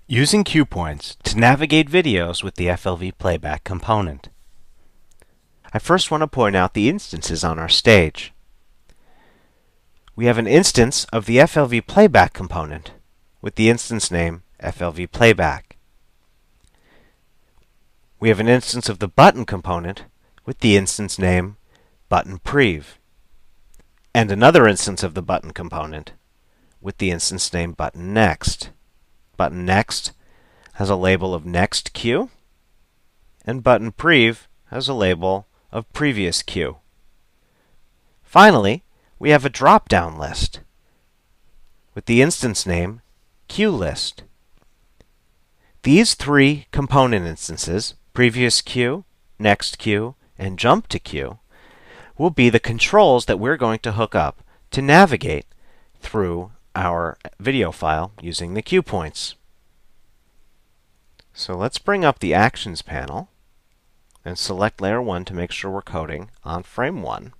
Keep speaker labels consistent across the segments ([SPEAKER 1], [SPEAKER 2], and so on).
[SPEAKER 1] Using cue points to navigate videos with the FLV playback component. I first want to point out the instances on our stage. We have an instance of the FLV playback component with the instance name FLV playback. We have an instance of the button component with the instance name button prev, and another instance of the button component with the instance name button next. Button next has a label of next cue, and button prev has a label of previous cue. Finally, we have a drop-down list with the instance name cue list. These three component instances, previous cue, next cue, and jump to cue, will be the controls that we're going to hook up to navigate through our video file using the cue points. So let's bring up the Actions panel and select Layer 1 to make sure we're coding on Frame 1.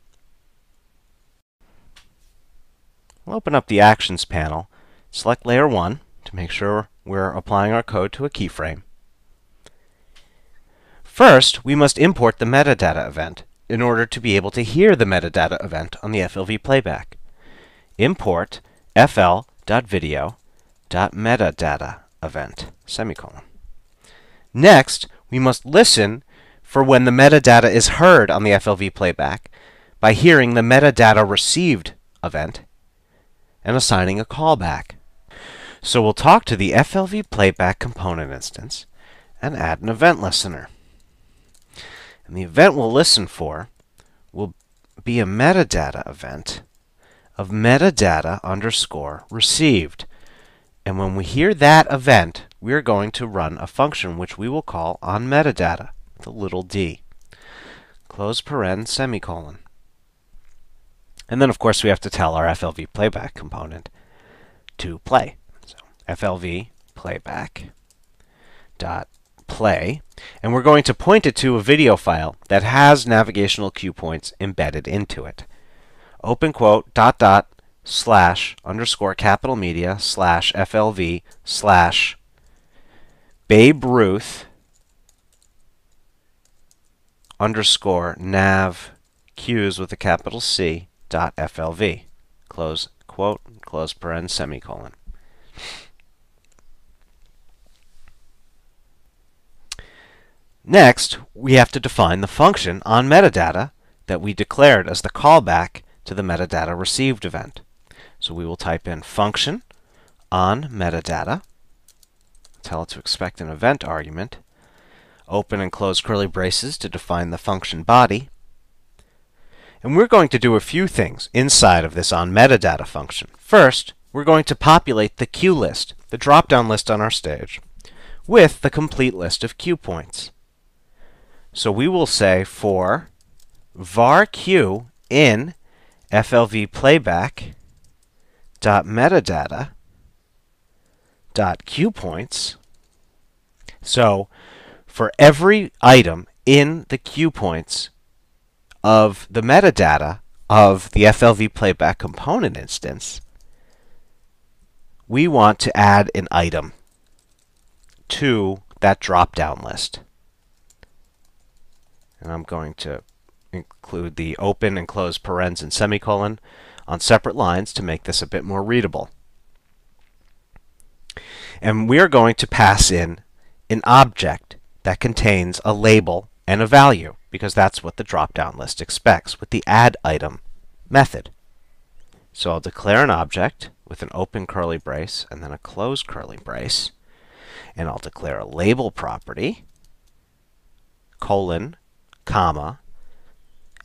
[SPEAKER 1] We'll open up the Actions panel, select Layer 1 to make sure we're applying our code to a keyframe. First, we must import the metadata event in order to be able to hear the metadata event on the FLV playback. Import fl.video.metadata event, semicolon. Next, we must listen for when the metadata is heard on the FLV playback by hearing the metadata received event and assigning a callback. So we'll talk to the FLV playback component instance and add an event listener. And the event we'll listen for will be a metadata event of metadata underscore received. And when we hear that event, we're going to run a function which we will call onMetadata with a little d. Close paren, semicolon. And then, of course, we have to tell our FLV playback component to play. So FLV playback dot play, and we're going to point it to a video file that has navigational cue points embedded into it. Open quote dot dot slash underscore capital media slash FLV slash Babe Ruth underscore nav cues with a capital C dot FLV. Close quote, close paren, semicolon. Next, we have to define the function onMetadata that we declared as the callback to the metadata received event. So we will type in function onMetadata, tell it to expect an event argument, open and close curly braces to define the function body, and we're going to do a few things inside of this onMetadata function. First, we're going to populate the cue list, the drop-down list on our stage, with the complete list of cue points. So we will say for var cue in FLV playback dot metadata dot cue points. So for every item in the cue points of the metadata of the FLV playback component instance, we want to add an item to that drop-down list. And I'm going to include the open and close parens and semicolon on separate lines to make this a bit more readable. And we are going to pass in an object that contains a label and a value, because that's what the drop-down list expects with the addItem method. So I'll declare an object with an open curly brace and then a close curly brace, and I'll declare a label property, colon, comma,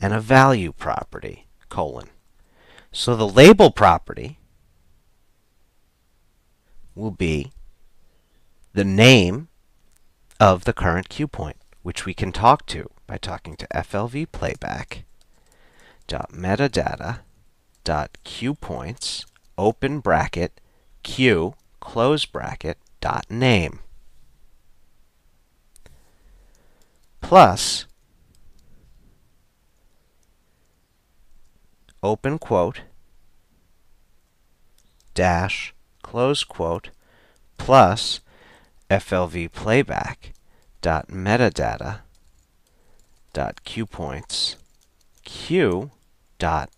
[SPEAKER 1] and a value property, colon. So the label property will be the name of the current cue point, which we can talk to by talking to FLV playback dot metadata dot cue points open bracket cue close bracket dot name plus open quote dash close quote plus FLV playback dot metadata dot cuepoints q dot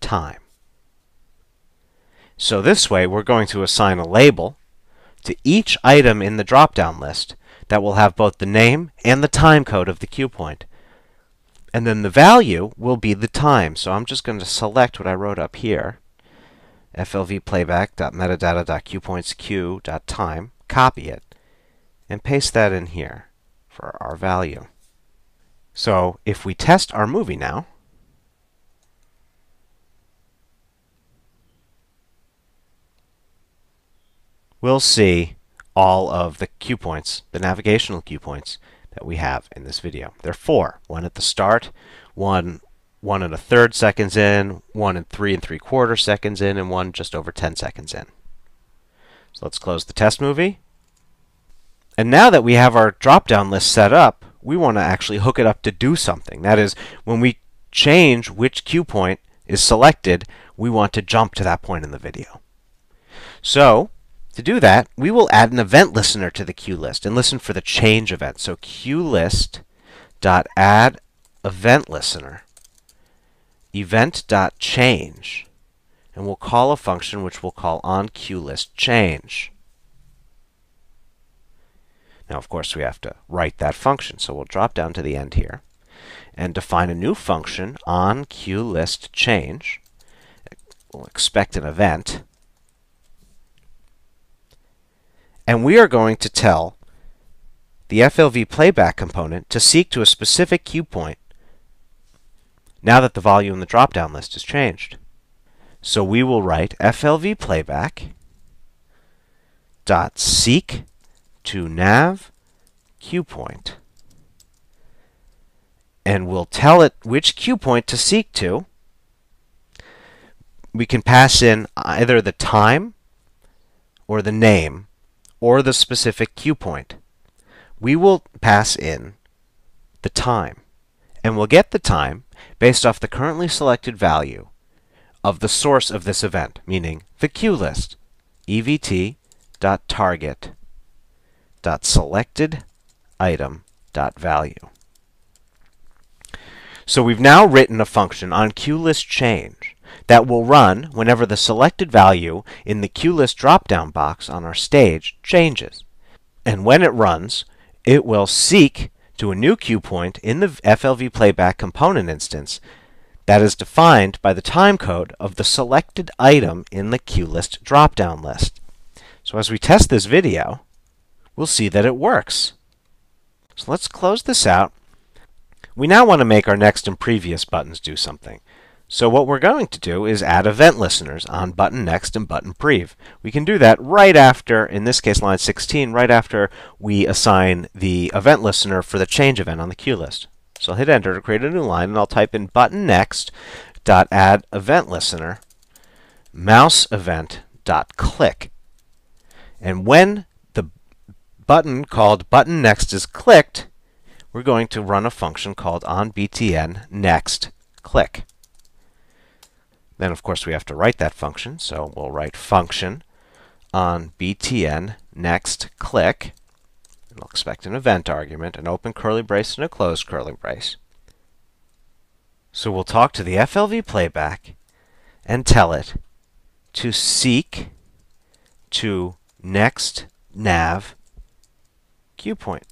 [SPEAKER 1] time. So this way we're going to assign a label to each item in the drop-down list that will have both the name and the time code of the cue point. And then the value will be the time. So I'm just going to select what I wrote up here, FLV playback.metadata.cuepointsq.time, copy it, and paste that in here for our value. So if we test our movie now, we'll see all of the cue points, the navigational cue points that we have in this video. There are 4. One at the start, one 1 1/3 seconds in, one 3 3/4 seconds in, and one just over 10 seconds in. So let's close the test movie. And now that we have our drop-down list set up, we want to actually hook it up to do something. That is, when we change which cue point is selected, we want to jump to that point in the video. So to do that, we will add an event listener to the cue list and listen for the change event. So QList.add event listener event.change, and we'll call a function which we'll call onQListChange. Now, of course, we have to write that function, so we'll drop down to the end here and define a new function onQListChange. We'll expect an event. And we are going to tell the FLV playback component to seek to a specific cue point now that the value in the drop-down list is changed. So we will write FLV playback dot seek to nav cue point, and we'll tell it which cue point to seek to. We can pass in either the time or the name or the specific cue point. We will pass in the time, and we'll get the time based off the currently selected value of the source of this event, meaning the cue list, evt.target.selected-item.value. So we've now written a function onQListChange that will run whenever the selected value in the cue list drop-down box on our stage changes. And when it runs, it will seek to a new cue point in the FLV playback component instance that is defined by the time code of the selected item in the cue list drop-down list. So as we test this video, we'll see that it works. So let's close this out. We now want to make our next and previous buttons do something. So what we're going to do is add event listeners on button next and button prev. We can do that right after, in this case line 16, right after we assign the event listener for the change event on the cue list. So I'll hit enter to create a new line, and I'll type in button next dot add event listener mouse event dot click. And when the button called button next is clicked, we're going to run a function called onBTN next click. Then, of course, we have to write that function, so we'll write function onBTN next click. And we'll expect an event argument, an open curly brace and a closed curly brace. So we'll talk to the FLV playback and tell it to seek to next nav cue point.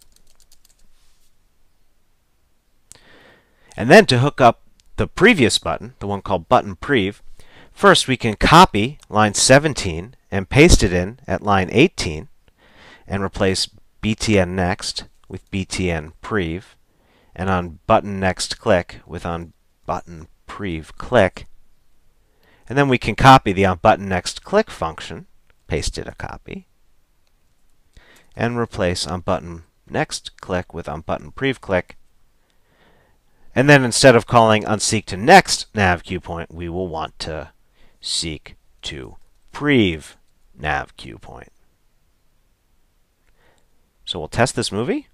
[SPEAKER 1] And then to hook up the previous button, the one called button prev, first we can copy line 17 and paste it in at line 18 and replace BTN next with BTN prev, and on button next click with on button prev click. And then we can copy the on button next click function, paste it a copy, and replace on button next click with on button prev click. And then instead of calling onSeek to next nav cue point, we will want to seek to prev nav cue point. So we'll test this movie.